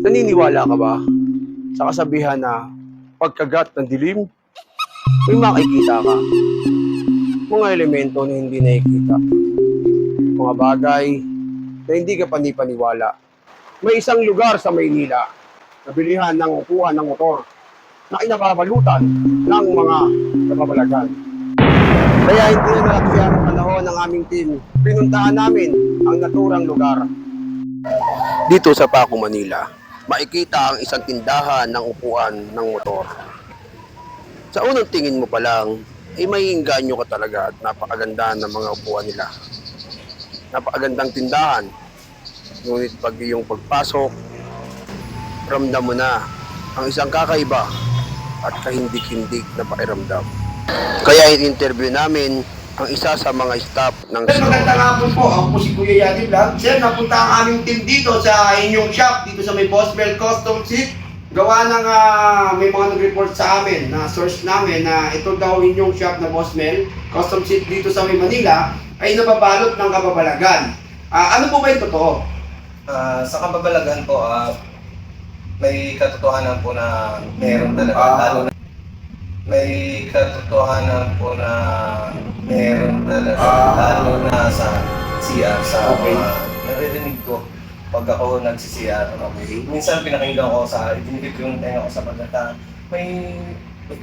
Naniniwala ka ba sa kasabihan na pagkagat ng dilim, may makikita ka? Mga elemento na hindi nakikita. Mga bagay na hindi ka panipaniwala. May isang lugar sa Maynila na bilihan ng upuan ng motor na inababalutan ng mga kababalagan. Kaya hindi na nalaksyan ang panahon ng aming team. Pinuntahan namin ang naturang lugar. Dito sa Paco, Manila, makikita ang isang tindahan ng upuan ng motor. Sa unang tingin mo pa lang, ay maiinganyo ka talaga at napakaganda ng mga upuan nila. Napakagandang tindahan. Ngunit pag iyong pagpasok, ramdam mo na ang isang kakaiba at kahindik-hindik na pakiramdam. Kaya in-interview namin ang isa sa mga staff ng Sir, magandang hapon po. Ako po si Kuya Yani Vlog. Sir, napunta ang aming team dito sa inyong shop, dito sa may Boswell Custom Seat. Gawa ng may mga nag-report sa amin na source namin na ito daw inyong shop na Boswell Custom Seat dito sa may Manila ay nababalot ng kababalagan. Ano po ba yung totoo? Sa kababalagan po, may katotohanan po na meron talaga. Lalo na, may katotohanan po na meron talaga. Lalo na sa CR, sa Okay. naririnig ko pag ako nagsi-CR. Minsan pinakinggan ko dinibig ko yung tenga ko sa pagkata. May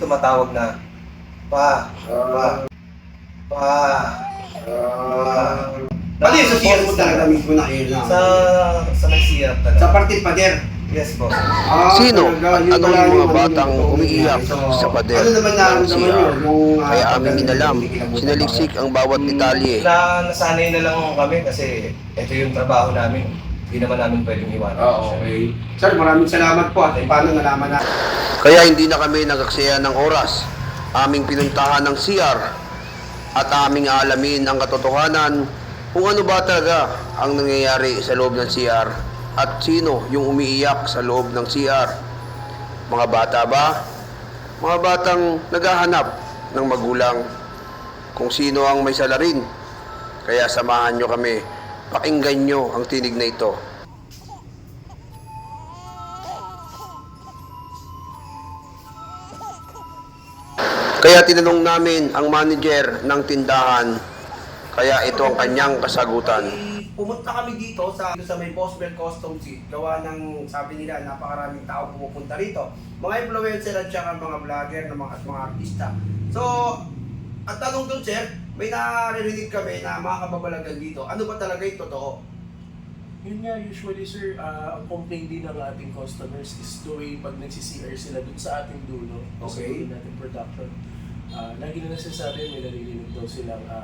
tumatawag na, Pa. Pati sa CR mo talaga mismo na air na. Sa may CR talaga. Sa partit pader. Yes, boss. Sino at Yun ano pala yung mga ano batang yung umiiyak nangyari. sa pader Ano naman ng nararamdaman nyo? CR? Yung, Kaya aming inalam, sinaliksik ang bawat detalye. Nasanay na lang kami kasi ito yung trabaho namin. Hindi naman namin pwedeng iwanan. Okay. Sir, maraming salamat po at paano nalaman na. Kaya hindi na kami nagaksaya ng oras. Aming pinuntahan ng CR at aming aalamin ang katotohanan kung ano ba talaga ang nangyayari sa loob ng CR at sino yung umiiyak sa loob ng CR. Mga bata ba? Mga batang naghahanap ng magulang kung sino ang may salarin. Kaya samahan nyo kami, pakinggan nyo ang tinig na ito. Kaya tinanong namin ang manager ng tindahan, kaya ito ang kanyang kasagutan. Pumunta kami dito sa may Boswell Custom Seat. Gawa ng sabi nila napakaraming tao pumupunta rito. Mga influencer at saka mga vlogger at mga artista. So, at tanong doon sir, may naririnig kami na mga kababalagan dito. Ano ba talaga yung totoo? Yun nga, usually sir, ang complaint din ng ating customers is the way pag nagsi-CR sila dun sa ating dulo, sa Okay. dulo nating production. Lagi na nasasabi, may naririnig daw silang na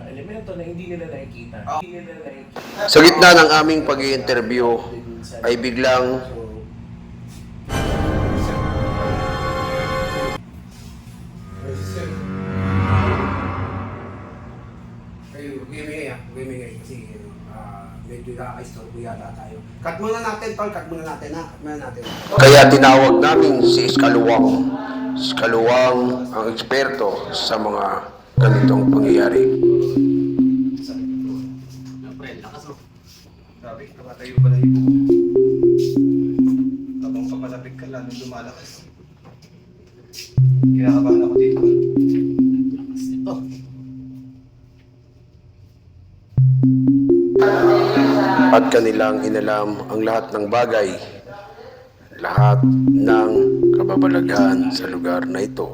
elemento na hindi nila nakikita. Hindi nila nakikita. Sa gitna ng aming pag-i-interview ay biglang Kayo, gimigay kasi medyo nakaka-istorbo yata tayo. Cut muna natin, tol. Cut muna natin, ha? Cut muna natin. kaya tinawag namin si Iskaluwang. Iskaluwang ang eksperto sa mga ganitong pangyayari. Grabe, nakatayo pala yung buko. Habang papalapit ka, lalong lumalakas. Kinakabahan ako dito. Ito. At kanilang inalam ang lahat ng bagay, lahat ng kababalaghan sa lugar na ito.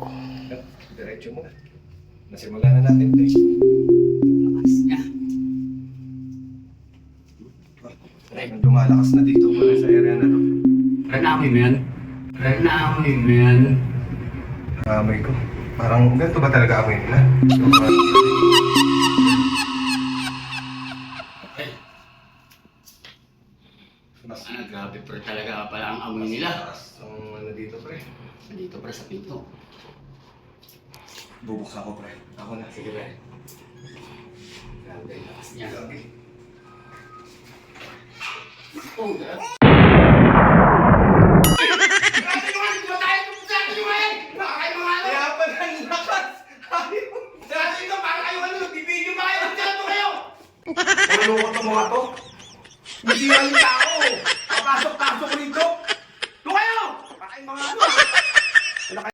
Diretso mo na. Nasimulan na natin ito eh. Lumalakas na dito pala sa area na to. Naamoy mo yan? Naamoy mo yan? Amoy ko. Parang ganito ba talaga amoy nila? Grabe pre talaga pala ang amoy nila. Ang ano dito pre. Dito pre sa pinto. Bubuksan ko pre. Ako na. Sige pre. Grabe ang lakas niya. Grabe. Oh, grabe. Kaya pala ang lakas! Ano ko itong mga to? Hindi yan tao! Papasok-pasok rito! Doon kayo! Baka yung mga ano,